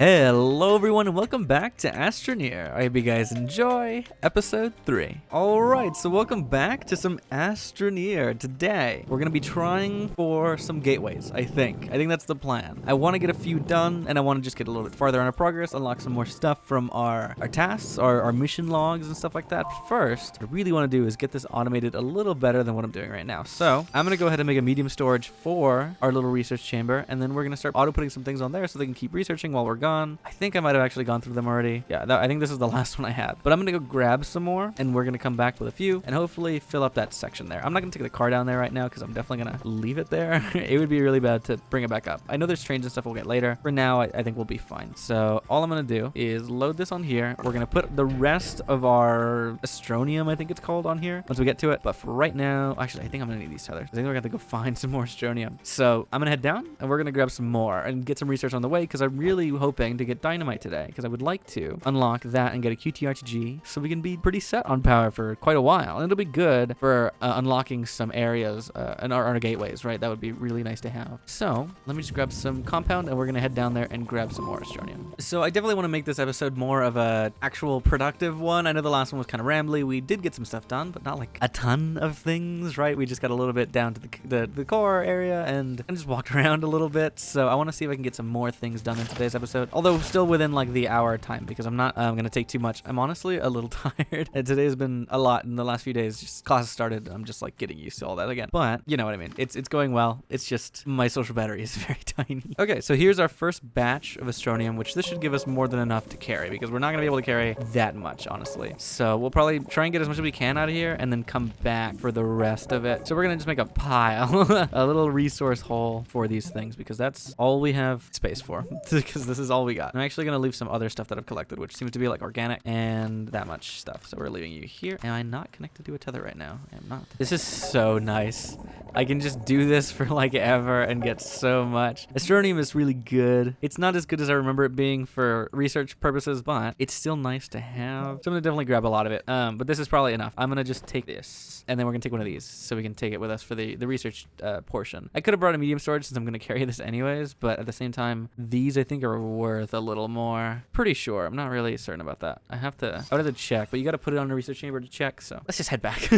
Hello everyone and welcome back to Astroneer. I hope you guys enjoy episode 3. Alright, so welcome back to some Astroneer. Today, we're going to be trying for some gateways, I think. I think that's the plan. I want to get a few done, and I want to just get a little bit farther on our progress, unlock some more stuff from our tasks, our mission logs and stuff like that. But first, what I really want to do is get this automated a little better than what I'm doing right now. So, I'm going to go ahead and make a medium storage for our little research chamber, and then we're going to start auto-putting some things on there so they can keep researching while we're gone. I think I might have actually gone through them already. Yeah, I think this is the last one I had. But I'm going to go grab some more, and we're going to come back with a few, and hopefully fill up that section there. I'm not going to take the car down there right now, because I'm definitely going to leave it there. It would be really bad to bring it back up. I know there's trains and stuff we'll get later. For now, I think we'll be fine. So all I'm going to do is load this on here. We're going to put the rest of our Astronium, I think it's called, on here once we get to it. But for right now, actually, I think I'm going to need these tethers. I think we're going to go find some more Astronium. So I'm going to head down, and we're going to grab some more and get some research on the way, because I'm really hoping to get dynamite today, because I would like to unlock that and get a QTRTG so we can be pretty set on power for quite a while. And it'll be good for unlocking some areas in our gateways, right? That would be really nice to have. So let me just grab some compound, and we're going to head down there and grab some more Astronium. So I definitely want to make this episode more of a actual productive one. I know the last one was kind of rambly. We did get some stuff done, but not like a ton of things, right? We just got a little bit down to the core area and just walked around a little bit. So I want to see if I can get some more things done in today's episode, although still within like the hour time, because I'm not going to take too much. I'm honestly a little tired, and today's been a lot in the last few days. Just class started. I'm just like getting used to all that again, but you know what I mean. It's going well. It's just my social battery is very tiny. Okay, so here's our first batch of Astronium, which this should give us more than enough to carry, because we're not going to be able to carry that much, honestly. So we'll probably try and get as much as we can out of here and then come back for the rest of it. So we're going to just make a pile, a little resource hole for these things, because that's all we have space for, because this is all we got. I'm actually going to leave some other stuff that I've collected, which seems to be like organic and that much stuff. So we're leaving you here. Am I not connected to a tether right now? I am not. This is so nice. I can just do this for like ever and get so much. Astronium is really good. It's not as good as I remember it being for research purposes, but it's still nice to have. So I'm gonna definitely grab a lot of it. But this is probably enough. I'm gonna just take this, and then we're gonna take one of these so we can take it with us for the research portion. I could have brought a medium storage since I'm gonna carry this anyways, but at the same time, these I think are worth a little more. Pretty sure. I'm not really certain about that. I would have to check, but you got to put it on a research chamber to check. So let's just head back.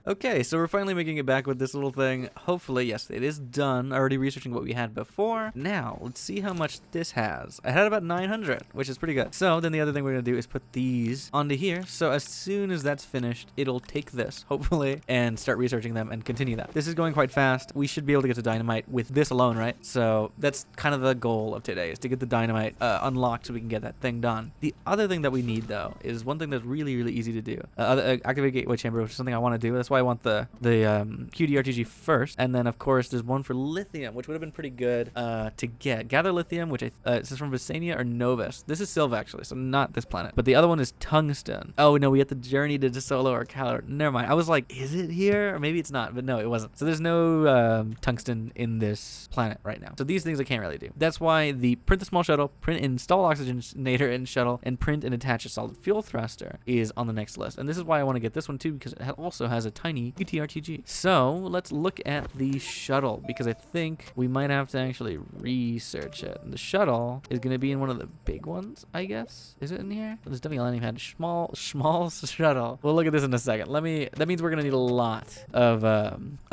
Okay, so we're finally making it back with this little thing. Hopefully, yes, it is done. Already researching what we had before. Now let's see how much this has. I had about 900, which is pretty good. So then the other thing we're gonna do is put these onto here. So as soon as that's finished, it'll take this, hopefully, and start researching them and continue that. This is going quite fast. We should be able to get to dynamite with this alone, right? So that's kind of the goal of today, is to get the dynamite unlocked so we can get that thing done. The other thing that we need, though, is one thing that's really, really easy to do. Activate gateway chamber, which is something I want to do. That's why I want the QDRTG first. And then, of course, there's one for lithium, which would have been pretty good to get. Gather lithium, which is this from Visania or Novus? This is Silva, actually, so not this planet. But the other one is tungsten. Oh, no, we have to journey to Desolo or Calor. Never mind. I was like, is it here? Or maybe it's not, but no, it wasn't. So there's no tungsten in this planet right now. So these things I can't really do. That's why the print the small shuttle, print install oxygenator in shuttle, and print and attach a solid fuel thruster is on the next list. And this is why I want to get this one too, because it also has a tiny QTRTG. So let's look at the shuttle, because I think we might have to actually research it. And the shuttle is going to be in one of the big ones, I guess. Is it in here? There's definitely a landing pad. Small shuttle. We'll look at this in a second. That means we're going to need a lot of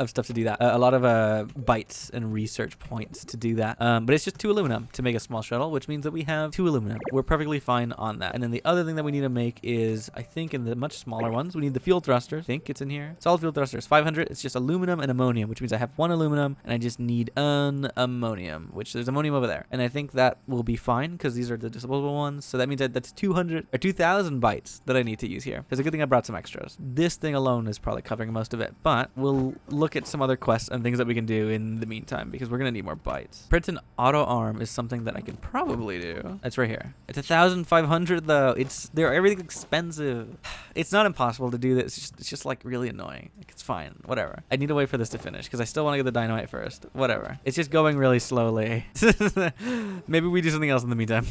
stuff to do that. A lot of bytes and research points to do that. But it's just 2 aluminum to make a small shuttle, which means that we have 2 aluminum. We're perfectly fine on that. And then the other thing that we need to make is, I think in the much smaller ones, we need the fuel thruster. I think it's in here. Solid fuel thruster is 500. It's just aluminum and ammonium, which means I have 1 aluminum and I just need an ammonium, which there's ammonium over there. And I think that will be fine because these are the disposable ones. So that means that that's 200 or 2,000 bytes that I need to use here. It's a good thing I brought some extras. This thing alone is probably covering most of it, but we'll look at some other quests and things that we can do in the meantime, because we're going to need more bytes. Print an auto arm is something that I can probably do. It's right here. It's 1,500 though. Everything's expensive. It's not impossible to do this. It's just like really annoying. Like, it's fine. Whatever. I need to wait for this to finish because I still want to get the dynamite first. Whatever. It's just going really slowly. Maybe we do something else in the meantime.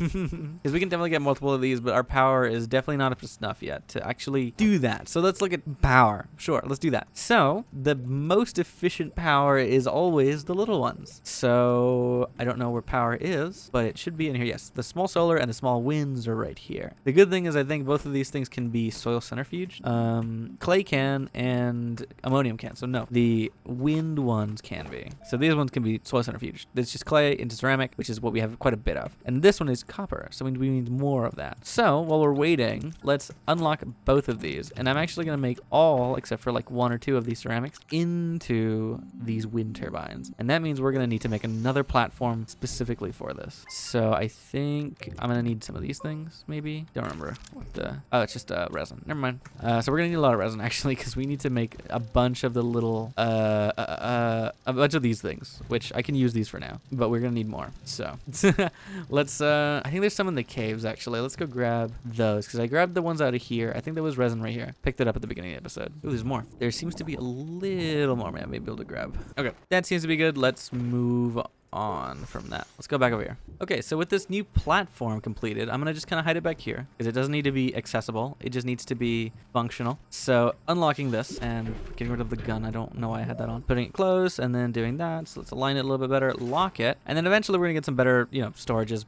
Because we can definitely get multiple of these, but our power is definitely not up to snuff yet to actually do that. So let's look at power. Sure, let's do that. So the most efficient power is always the little ones. So I don't know where power is, but it should be in here here. Yes, the small solar and the small winds are right here. The good thing is I think both of these things can be soil centrifuged. Clay can and ammonium can. So no, the wind ones can be. So these ones can be soil centrifuged. It's just clay into ceramic, which is what we have quite a bit of. And this one is copper, so we need more of that. So while we're waiting, let's unlock both of these. And I'm actually going to make all, except for like 1 or 2 of these ceramics, into these wind turbines. And that means we're going to need to make another platform specifically for this. So I think I'm going to need some of these things, maybe. Don't remember what the... Oh, it's just resin. Never mind. So we're going to need a lot of resin, actually, because we need to make a bunch of the little... a bunch of these things, which I can use these for now. But we're going to need more. So let's... I think there's some in the caves, actually. Let's go grab those, because I grabbed the ones out of here. I think there was resin right here. Picked it up at the beginning of the episode. Ooh, there's more. There seems to be a little more, man. Maybe able to grab. Okay, that seems to be good. Let's move on from that. Let's go back over here. Okay, so with this new platform completed, I'm gonna just kind of hide it back here because it doesn't need to be accessible. It just needs to be functional. So unlocking this and getting rid of the gun. I don't know why I had that on. Putting it close and then doing that. So let's align it a little bit better, lock it, and then eventually we're gonna get some better, storages,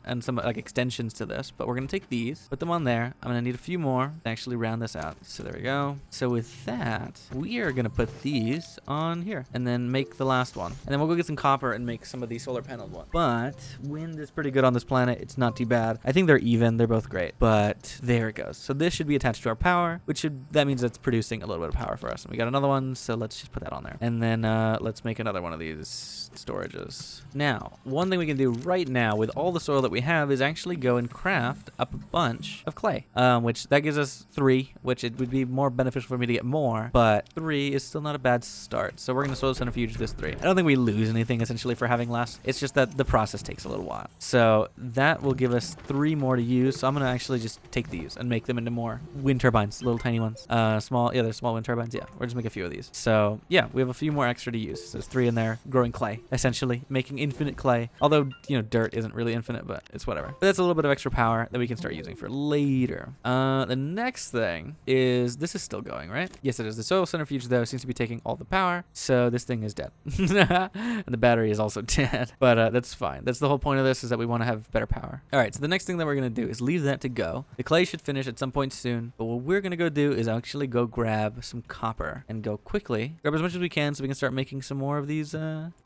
and some like extensions to this. But we're gonna take these, put them on there. I'm gonna need a few more to actually round this out. So there we go. So with that, we are gonna put these on here and then make the last one. And then we'll go get some copper and make some of these solar panel ones. But wind is pretty good on this planet. It's not too bad. I think they're even. They're both great. But there it goes. So this should be attached to our power, that means it's producing a little bit of power for us. And we got another one, so let's just put that on there. And then let's make another one of these storages. Now, one thing we can do right now with all the soil that we have is actually go and craft up a bunch of clay, which that gives us 3, which it would be more beneficial for me to get more, but 3 is still not a bad start. So we're going to soil centrifuge this 3. I don't think we lose anything essentially for having less. It's just that the process takes a little while. So that will give us 3 more to use. So I'm going to actually just take these and make them into more wind turbines, little tiny ones. They're small wind turbines. Yeah, we'll just make a few of these. So yeah, we have a few more extra to use. So there's 3 in there, growing clay, essentially making infinite clay. Although, dirt isn't really infinite, but it's whatever. But that's a little bit of extra power that we can start using for later. The next thing is, this is still going, right? Yes, it is. The soil centrifuge, though, seems to be taking all the power. So this thing is dead. And the battery is also dead. But that's fine. That's the whole point of this, is that we want to have better power. All right, so the next thing that we're going to do is leave that to go. The clay should finish at some point soon. But what we're going to go do is actually go grab some copper and go quickly grab as much as we can so we can start making some more of these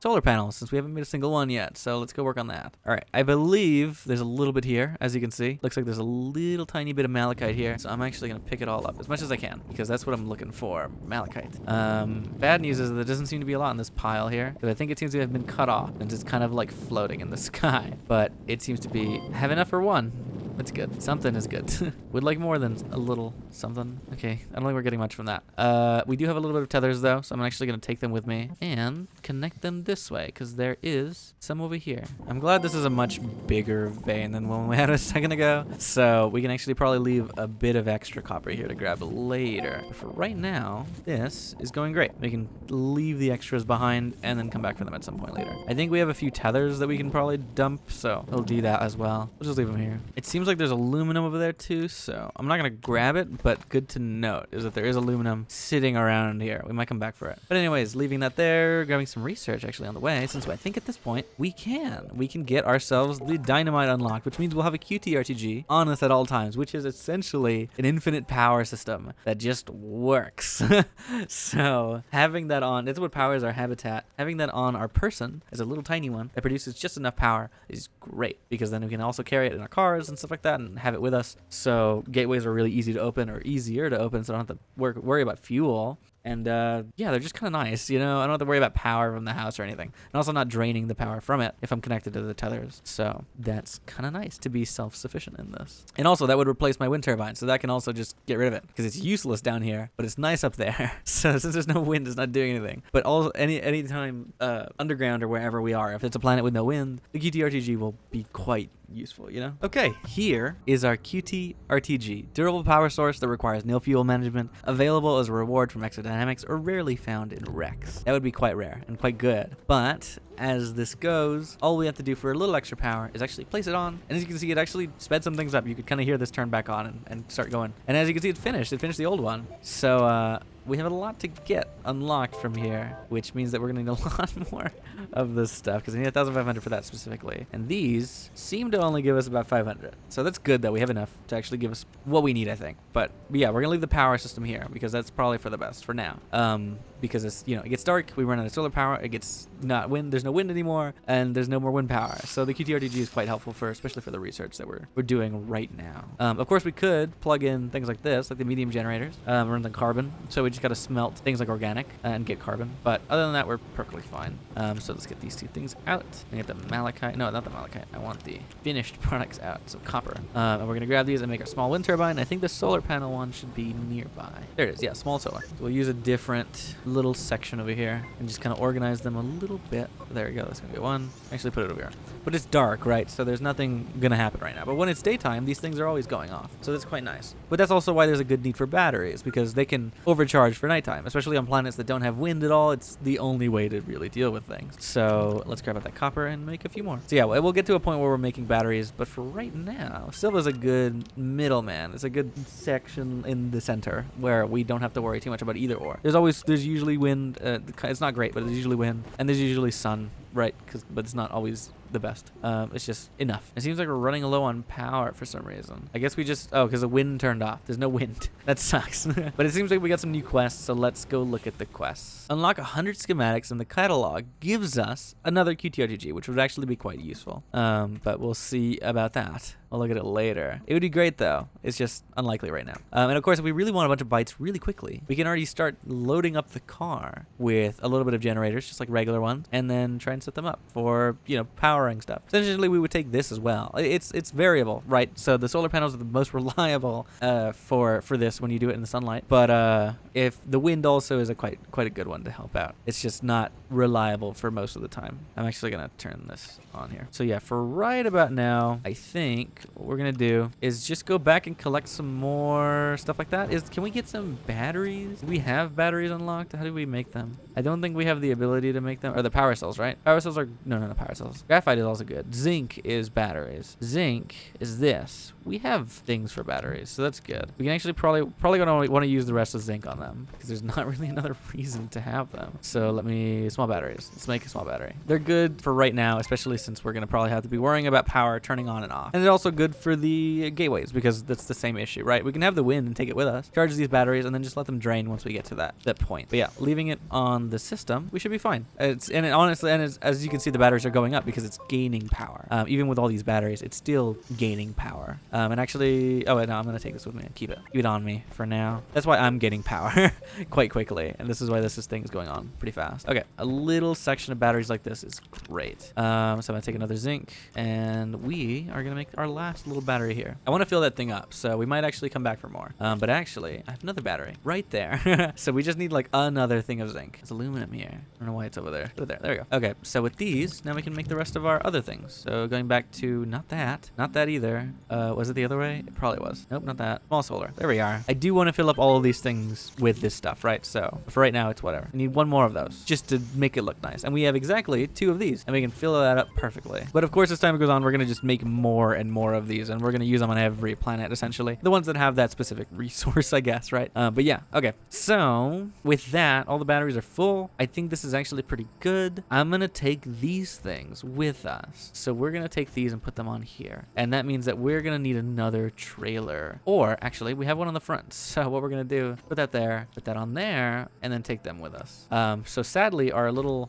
solar panels, since we haven't made a single one yet. So let's go work on that. All right, I believe there's a little bit here, as you can see. Looks like there's a little tiny bit of malachite here. So I'm actually going to pick it all up as much as I can, because that's what I'm looking for, malachite. Bad news is that there doesn't seem to be a lot in this pile here, because I think it seems to have been cut off and just kind of like floating in the sky. But it seems to have enough for one. That's good. Something is good. Would like more than a little something. Okay, I don't think we're getting much from that. We do have a little bit of tethers though, so I'm actually going to take them with me and connect them this way, because there is some over here. I'm glad this is a much bigger vein than one we had a second ago, so we can actually probably leave a bit of extra copper here to grab later. But for right now, this is going great. We can leave the extras behind and then come back for them at some point later. I think we have a few tethers that we can probably dump, so we'll do that as well. We'll just leave them here. It seems like there's aluminum over there too, so I'm not gonna grab it, but good to note is that there is aluminum sitting around here. We might come back for it. But anyways, leaving that there, grabbing some research actually on the way, since I think at this point we can get ourselves the dynamite unlocked, which means we'll have a QTRTG on us at all times, which is essentially an infinite power system that just works. So having that on, that's what powers our habitat. Having that on our person as a little tiny one that produces just enough power is great, because then we can also carry it in our cars and stuff like that and have it with us. So gateways are really easy to open, or easier to open, so I don't have to worry about fuel. And yeah, they're just kind of nice, I don't have to worry about power from the house or anything. And also not draining the power from it if I'm connected to the tethers. So that's kind of nice to be self-sufficient in this. And also that would replace my wind turbine, so that can also just get rid of it, because it's useless down here, but it's nice up there. So since there's no wind, it's not doing anything. But also any time underground or wherever we are, if it's a planet with no wind, the QTRTG will be quite useful, Okay, here is our QTRTG, durable power source that requires nil fuel management, available as a reward from exodynamics, or rarely found in Rex. That would be quite rare and quite good. But as this goes, all we have to do for a little extra power is actually place it on, and as you can see, it actually sped some things up. You could kind of hear this turn back on and start going. And as you can see, it finished the old one. So we have a lot to get unlocked from here, which means that we're gonna need a lot more of this stuff because we need 1,500 for that specifically. And these seem to only give us about 500. So that's good that we have enough to actually give us what we need, I think. But yeah, we're gonna leave the power system here because that's probably for the best for now. Because it's, you know, it gets dark, we run out of solar power, it gets not wind, there's no wind anymore, and there's no more wind power. So the QTRTG is quite helpful for, especially for the research that we're doing right now. Of course, we could plug in things like this, like the medium generators, runs on carbon. So we just gotta smelt things like organic and get carbon. But other than that, we're perfectly fine. So let's get these two things out. And get the malachite, no, not the malachite. I want the finished products out, so copper. And we're gonna grab these and make our small wind turbine. I think the solar panel one should be nearby. There it is, yeah, small solar. So we'll use a different little section over here and just kind of organize them a little bit. There we go, that's gonna be one. Actually put it over here. But it's dark, right? So there's nothing gonna happen right now. But when it's daytime, these things are always going off. So that's quite nice. But that's also why there's a good need for batteries, because they can overcharge for nighttime, especially on planets that don't have wind at all. It's the only way to really deal with things. So let's grab out that copper and make a few more. So yeah, we'll get to a point where we're making batteries, but for right now, Silva's a good middleman. It's a good section in the center where we don't have to worry too much about either or. There's usually wind. It's not great, but there's usually wind, and there's usually sun, right? But it's not always the best. It's just enough. It seems like we're running low on power for some reason. I guess we just, because the wind turned off. There's no wind. That sucks. But it seems like we got some new quests, so let's go look at the quests. Unlock 100 schematics in the catalog gives us another QTRTG, which would actually be quite useful. But we'll see about that. I'll look at it later. It would be great though. It's just unlikely right now. And of course, if we really want a bunch of bytes really quickly, we can already start loading up the car with a little bit of generators, just like regular ones, and then try and set them up for, you know, powering stuff. Essentially, we would take this as well. It's variable, right? So the solar panels are the most reliable for this when you do it in the sunlight. But if the wind also is quite a good one to help out. It's just not reliable for most of the time. I'm actually gonna turn this on here. So yeah, for right about now, I think what we're gonna do is just go back and collect some more stuff like that. Can we get some batteries? Do we have batteries unlocked? How do we make them? I don't think we have the ability to make them. Or the power cells, right? Power cells are no power cells. Graphite is also good. Zinc is batteries. Zinc is this. We have things for batteries, so that's good. We can actually probably gonna want to use the rest of zinc on them because there's not really another reason to have them. So small batteries. Let's make a small battery. They're good for right now, especially since we're gonna probably have to be worrying about power turning on and off. And they're also good for the gateways because that's the same issue, right? We can have the wind and take it with us, charge these batteries, and then just let them drain once we get to that point. But yeah, leaving it on the system, we should be fine. Honestly, as you can see, the batteries are going up because it's gaining power. Even with all these batteries, it's still gaining power. And actually, no, I'm gonna take this with me and keep it on me for now. That's why I'm getting power quite quickly, and this is why this thing is going on pretty fast. Okay, a little section of batteries like this is great. So I'm gonna take another zinc, and we are gonna make our last little battery here. I want to fill that thing up, so we might actually come back for more. But actually, I have another battery right there. So we just need like another thing of zinc. It's aluminum here. I don't know why it's over there. Put it there. There we go. Okay, so with these, now we can make the rest of our other things. So going back to not that either. Was it the other way? It probably was. Nope, not that. Small solar. There we are. I do want to fill up all of these things with this stuff, right? So for right now, it's whatever. We need one more of those just to make it look nice. And we have exactly 2 of these, and we can fill that up perfectly. But of course, as time goes on, we're going to just make more and more of these, and we're going to use them on every planet, essentially. The ones that have that specific resource, I guess, right? But yeah, okay. So with that, all the batteries are full. I think this is actually pretty good. I'm going to take these things with us. So we're going to take these and put them on here. And that means that we're going to need another trailer. Or actually, we have one on the front. So what we're going to do, put that there, put that on there, and then take them with us. So sadly, our little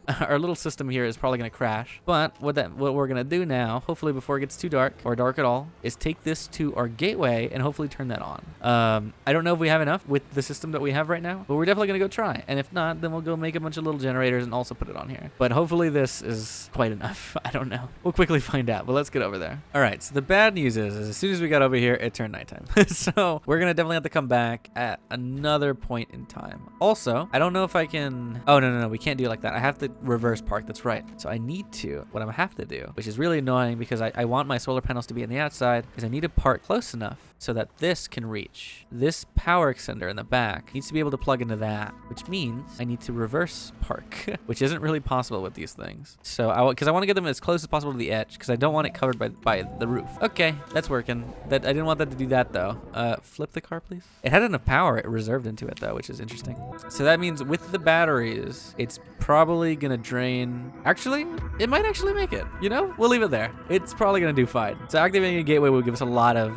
system here is probably going to crash. But what we're going to do now, hopefully before it gets too dark or dark at all, is take this to our gateway and hopefully turn that on. I don't know if we have enough with the system that we have right now, but we're definitely going to go try. And if not, then we'll go make a bunch of little generators and also put it on here. But hopefully this is quite enough. I don't know. We'll quickly find out, but let's get over there. All right, so the bad news is as soon as we got over here, it turned nighttime. So we're going to definitely have to come back at another point in time. Also, I don't know if I can... Oh, no, we can't do it like that. I have to reverse park. That's right. So I need to, what I have to do, which is really annoying because I want my solar panels to be on the outside, is I need to park close enough so that this can reach. This power extender in the back needs to be able to plug into that, which means I need to reverse park, which isn't really possible with these things. So because I want to get them as close as possible to the edge, because I don't want it covered by the roof. Okay, that's working. I didn't want that to do that though. Flip the car, please. It had enough power it reserved into it though, which is interesting. So that means with the batteries, it's probably gonna drain. Actually, it might actually make it. You know, we'll leave it there. It's probably gonna do fine. So activating a gateway will give us a lot of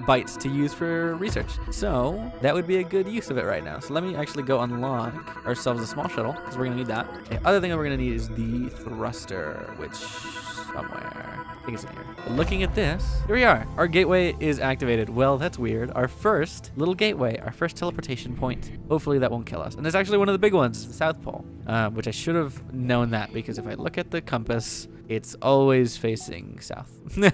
bytes to use for research. So that would be a good use of it right now. So let me actually go unlock ourselves a small shuttle, because we're gonna need that. Okay, other thing that we're gonna need is the thruster, which somewhere. I think it's in here. But looking at this, here we are. Our gateway is activated. Well, that's weird. Our first little gateway, our first teleportation point. Hopefully that won't kill us. And it's actually one of the big ones, the South Pole, which I should have known that, because if I look at the compass, it's always facing south. We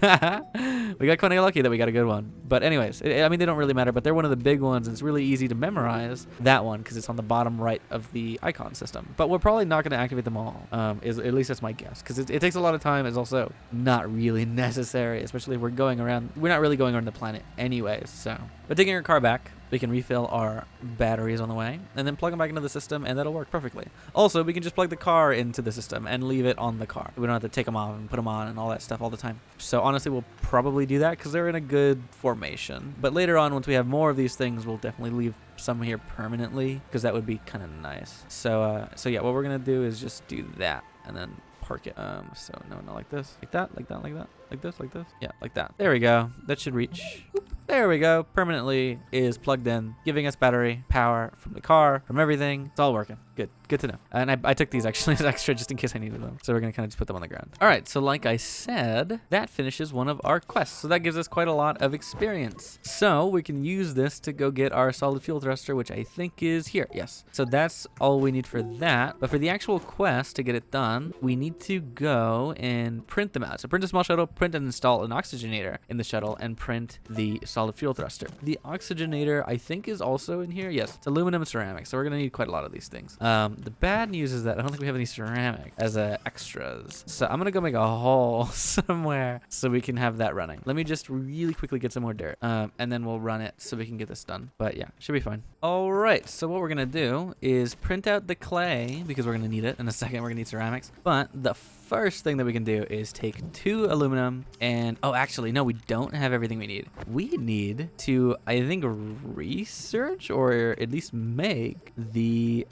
got kind of lucky that we got a good one. But anyways, I mean, they don't really matter, but they're one of the big ones, and it's really easy to memorize that one because it's on the bottom right of the icon system. But we're probably not going to activate them all, at least that's my guess, because it takes a lot of time. It's also not really necessary, especially if we're going around. We're not really going around the planet anyways, so. But taking our car back, we can refill our batteries on the way and then plug them back into the system, and that'll work perfectly. Also, we can just plug the car into the system and leave it on the car. We don't have to take them off and put them on and all that stuff all the time. So honestly, we'll probably do that because they're in a good formation. But later on, once we have more of these things, we'll definitely leave some here permanently, because that would be kind of nice. So yeah, what we're gonna do is just do that and then park it. So no, not like this, like that, like that, like that, like this, like this. Yeah, like that. There we go. That should reach. Oop. There we go. Permanently is plugged in, giving us battery power from the car, from everything. It's all working. Good. Good to know. And I took these actually as extra just in case I needed them. So we're going to kind of just put them on the ground. All right. So like I said, that finishes one of our quests. So that gives us quite a lot of experience. So we can use this to go get our solid fuel thruster, which I think is here. Yes. So that's all we need for that. But for the actual quest to get it done, we need to go and print them out. So print a small shuttle, print and install an oxygenator in the shuttle, and print the solid fuel thruster. The oxygenator, I think, is also in here. Yes. It's aluminum and ceramic. So we're going to need quite a lot of these things. The bad news is that I don't think we have any ceramic as extras. So I'm going to go make a hole somewhere so we can have that running. Let me just really quickly get some more dirt, and then we'll run it so we can get this done. But yeah, should be fine. All right. So what we're going to do is print out the clay, because we're going to need it. In a second, we're going to need ceramics. But the first thing that we can do is take 2 aluminum and, oh, actually, no, we don't have everything we need. We need to, I think, research or at least make the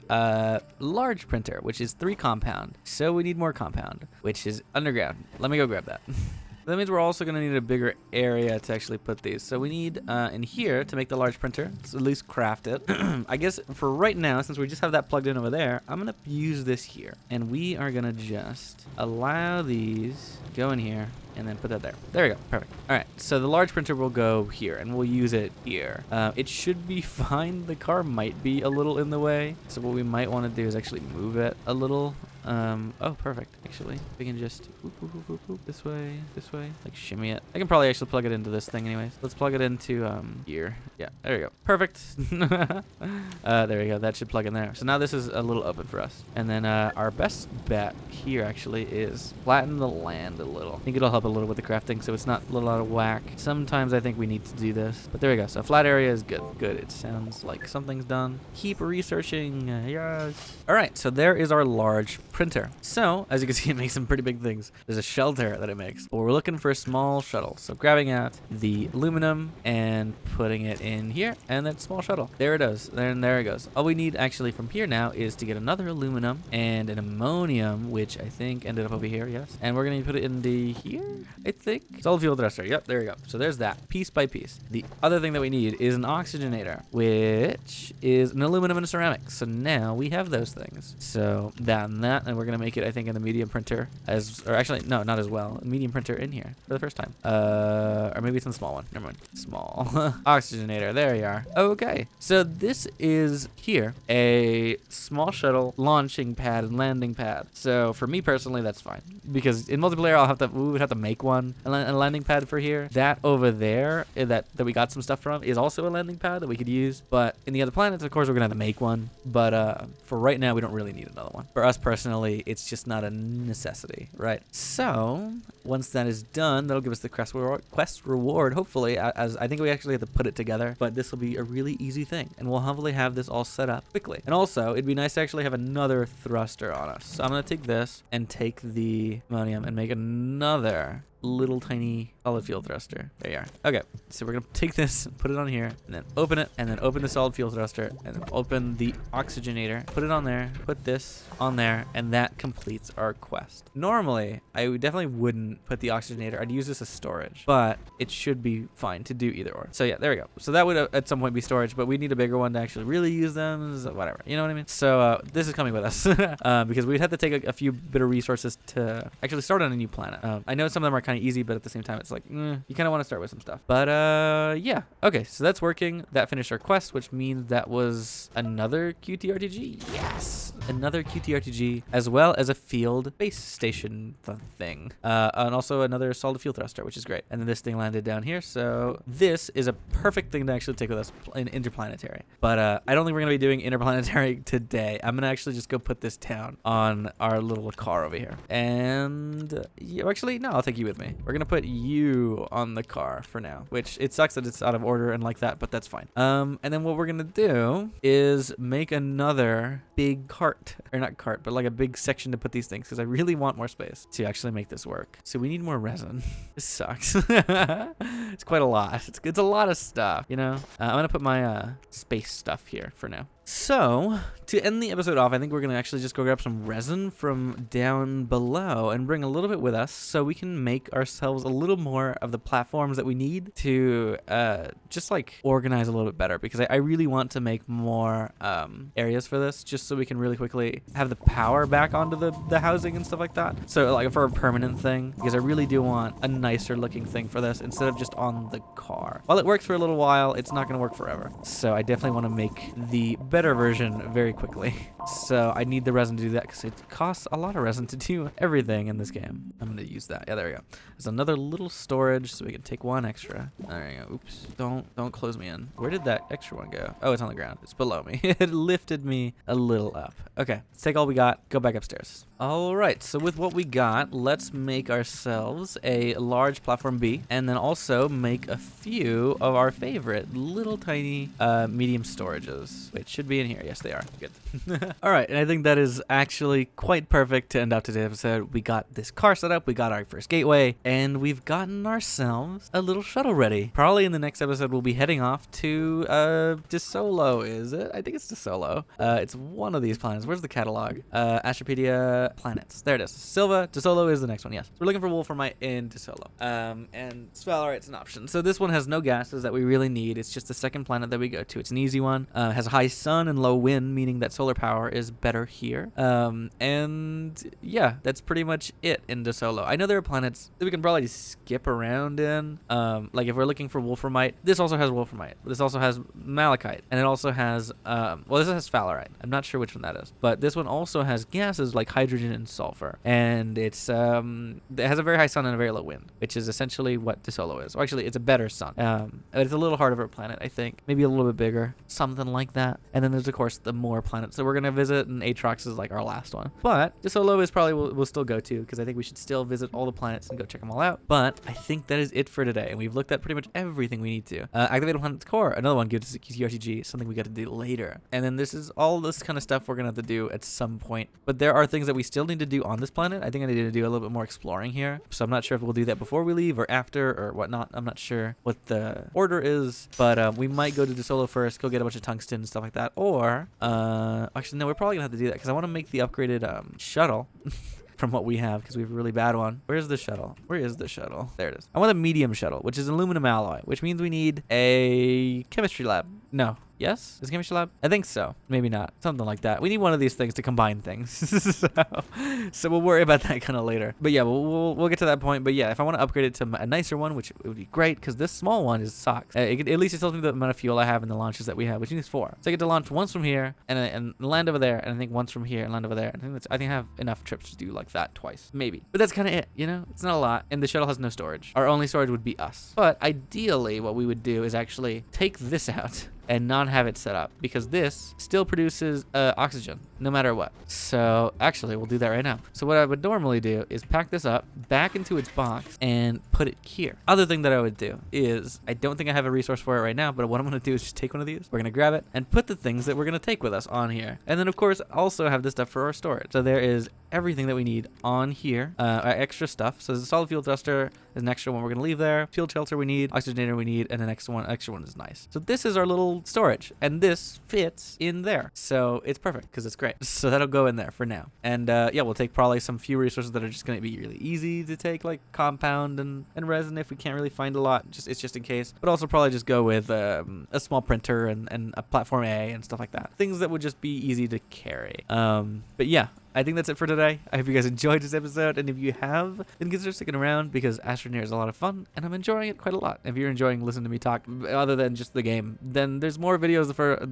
large printer, which is 3 compound. So we need more compound, which is underground. Let me go grab that. That means we're also going to need a bigger area to actually put these. So we need in here to make the large printer. Let's at least craft it. I guess for right now, since we just have that plugged in over there, I'm going to use this here. And we are going to just allow these go in here and then put that there. There we go. Perfect. All right. So the large printer will go here, and we'll use it here. It should be fine. The car might be a little in the way. So what we might want to do is actually move it a little. Oh, perfect. Actually, we can just whoop, whoop, whoop, whoop, whoop, this way, like shimmy it. I can probably actually plug it into this thing anyways. Let's plug it into here. Yeah, there we go. Perfect. There we go. That should plug in there. So now this is a little open for us. And then our best bet here actually is flatten the land a little. I think it'll help a little with the crafting, so it's not a little out of whack. Sometimes I think we need to do this, but there we go. So flat area is good. Good. It sounds like something's done. Keep researching. Yes. All right. So there is our large printer. So as you can see, it makes some pretty big things. There's a shelter that it makes, but we're looking for a small shuttle. So grabbing out the aluminum and putting it in here, and that small shuttle. There it is. There it goes. All we need actually from here now is to get another aluminum and an ammonium, which I think ended up over here. Yes. And we're going to put it in the here, I think. Solid fuel thruster. Yep. There we go. So there's that piece by piece. The other thing that we need is an oxygenator, which is an aluminum and a ceramic. So now we have those things. So that and that. And we're going to make it, I think, in the medium printer or actually, no, not as well. Medium printer in here for the first time. Or maybe it's in the small one. Never mind. Small. Oxygenator. There you are. Okay. So this is here a small shuttle launching pad and landing pad. So for me personally, that's fine, because in multiplayer, we would have to make one, a landing pad for here. That over there, that we got some stuff from, is also a landing pad that we could use. But in the other planets, of course, we're going to have to make one. But for right now, we don't really need another one. For us personally, finally it's just not a necessity, right? So once that is done, that'll give us the quest reward, hopefully, as I think we actually have to put it together, but this will be a really easy thing, and we'll hopefully have this all set up quickly. And also, it'd be nice to actually have another thruster on us. So I'm going to take this and take the ammonium and make another little tiny solid fuel thruster. There you are. Okay, so we're gonna take this, put it on here, and then open it, and then open the solid fuel thruster, and then open the oxygenator, put it on there, put this on there, and that completes our quest. Normally, I definitely wouldn't put the oxygenator. I'd use this as storage, but it should be fine to do either or. So yeah, there we go. So that would at some point be storage, but we need a bigger one to actually really use them, so whatever. You know what I mean? So this is coming with us because we'd have to take a few bit of resources to actually start on a new planet. I know some of them are kind of easy, but at the same time, it's like, you kind of want to start with some stuff. But yeah. Okay, so that's working. That finished our quest, which means that was another QTRTG. Yes! Another QTRTG, as well as a field base station thing. And also another solid fuel thruster, which is great. And then this thing landed down here, so this is a perfect thing to actually take with us in interplanetary. But I don't think we're going to be doing interplanetary today. I'm going to actually just go put this down on our little car over here. And actually, no, I'll take you with me. We're going to put you on the car for now, which it sucks that it's out of order and like that, but that's fine. And then what we're going to do is make another big cart, or not cart, but like a big section to put these things, because I really want more space to actually make this work. So we need more resin. This sucks. It's quite a lot. It's a lot of stuff, you know? I'm going to put my space stuff here for now. So, to end the episode off, I think we're going to actually just go grab some resin from down below and bring a little bit with us so we can make ourselves a little more of the platforms that we need to just like organize a little bit better, because I really want to make more areas for this, just so we can really quickly have the power back onto the housing and stuff like that. So like for a permanent thing, because I really do want a nicer looking thing for this instead of just on the car. While it works for a little while, it's not going to work forever. So I definitely want to make the better version very quickly. So I need the resin to do that, because it costs a lot of resin to do everything in this game. I'm going to use that. Yeah, there we go. There's another little storage so we can take one extra. There you go. Oops. Don't close me in. Where did that extra one go? Oh, it's on the ground. It's below me. It lifted me a little up. Okay, let's take all we got. Go back upstairs. All right, so with what we got, let's make ourselves a large platform B, and then also make a few of our favorite little tiny medium storages. Wait, should be in here. Yes, they are. Good. All right, and I think that is actually quite perfect to end out today's episode. We got this car set up, we got our first gateway, and we've gotten ourselves a little shuttle ready. Probably in the next episode, we'll be heading off to Desolo, is it? I think it's Desolo. It's one of these planets. Where's the catalog? Astropedia planets. There it is. Silva. Desolo is the next one, yes. So we're looking for Wolframite in Desolo. And Sphalerite's an option. So this one has no gases that we really need. It's just the second planet that we go to. It's an easy one. Has a high sun and low wind, meaning that solar power is better here. And yeah, that's pretty much it in Desolo. I know there are planets that we can probably skip around in. Like if we're looking for Wolframite, this also has Wolframite. This also has Malachite. And it also has, well, this has Sphalerite. I'm not sure which one that is. But this one also has gases like hydrogen and sulfur. And it's, it has a very high sun and a very low wind, which is essentially what Desolo is. Or actually, it's a better sun. It's a little harder of a planet, I think. Maybe a little bit bigger. Something like that. And then there's, of course, the more planets that we're going to visit, and Atrox is like our last one. But Desolo is probably we'll still go to, because I think we should still visit all the planets and go check them all out. But I think that is it for today, and we've looked at pretty much everything we need to. Activate a planet's core, another one gives us a QTRTG, something we got to do later. And then this is all this kind of stuff we're going to have to do at some point. But there are things that we still need to do on this planet. I think I need to do a little bit more exploring here. So I'm not sure if we'll do that before we leave or after or whatnot. I'm not sure what the order is, but we might go to Desolo first, go get a bunch of tungsten and stuff like that. Or, actually, no, we're probably going to have to do that, because I want to make the upgraded shuttle. From what we have, because we have a really bad one. Where's the shuttle? Where is the shuttle? There it is. I want a medium shuttle, which is aluminum alloy, which means we need a chemistry lab. No. Yes? Is chemistry lab? I think so. Maybe not. Something like that. We need one of these things to combine things. So we'll worry about that kind of later. But yeah, we'll get to that point. But yeah, if I want to upgrade it to a nicer one, which it would be great, because this small one sucks. At least it tells me the amount of fuel I have and the launches that we have, which means 4. So I get to launch once from here and land over there, and I think once from here and land over there. I think I have enough trips to do like that twice. Maybe. But that's kind of it, you know? It's not a lot. And the shuttle has no storage. Our only storage would be us. But ideally, what we would do is actually take this out. and not have it set up, because this still produces oxygen no matter what. So actually, we'll do that right now. So what I would normally do is pack this up back into its box and put it here. Other thing that I would do is, I don't think I have a resource for it right now, but what I'm going to do is just take one of these. We're going to grab it and put the things that we're going to take with us on here. And then of course also have this stuff for our storage. So there is everything that we need on here, our extra stuff. So there's a solid fuel thruster, there's an extra one we're going to leave there, fuel shelter we need, oxygenator we need, and an extra one is nice. So this is our little storage, and this fits in there. So it's perfect because it's great. So that'll go in there for now. And yeah, we'll take probably some few resources that are just going to be really easy to take, like compound and resin if we can't really find a lot. It's just in case. But also probably just go with a small printer and a platform A and stuff like that. Things that would just be easy to carry. But yeah, I think that's it for today. I hope you guys enjoyed this episode, and if you have, then consider sticking around because Astroneer is a lot of fun, and I'm enjoying it quite a lot. If you're enjoying listening to me talk, other than just the game, then there's more videos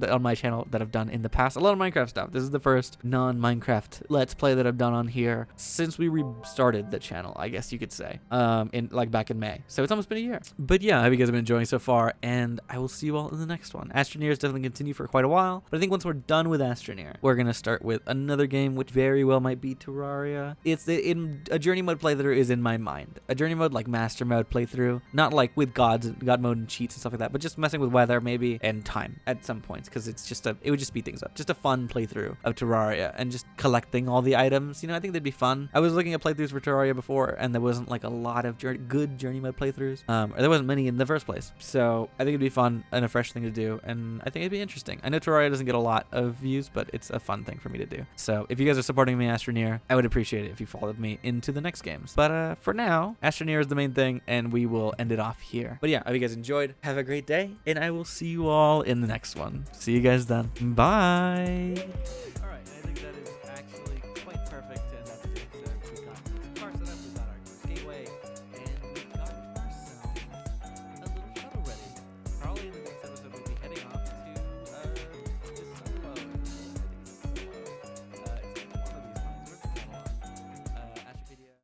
on my channel that I've done in the past. A lot of Minecraft stuff. This is the first non-Minecraft Let's Play that I've done on here since we restarted the channel, I guess you could say, back in May. So it's almost been a year. But yeah, I hope you guys have been enjoying so far, and I will see you all in the next one. Astroneer is definitely continue for quite a while, but I think once we're done with Astroneer, we're gonna start with another game, which very well might be Terraria. It's in a journey mode playthrough is in my mind. A journey mode like master mode playthrough, not like with god mode and cheats and stuff like that, but just messing with weather maybe and time at some points, because it's just it would just speed things up. Just a fun playthrough of Terraria and just collecting all the items. You know, I think that'd be fun. I was looking at playthroughs for Terraria before, and there wasn't like a lot of good journey mode playthroughs, or there wasn't many in the first place. So I think it'd be fun and a fresh thing to do, and I think it'd be interesting. I know Terraria doesn't get a lot of views, but it's a fun thing for me to do. So if you guys are supporting me, Astroneer, I would appreciate it if you followed me into the next games. But for now, Astroneer is the main thing, and we will end it off here. But yeah, I hope you guys enjoyed. Have a great day, and I will see you all in the next one. See you guys then. Bye.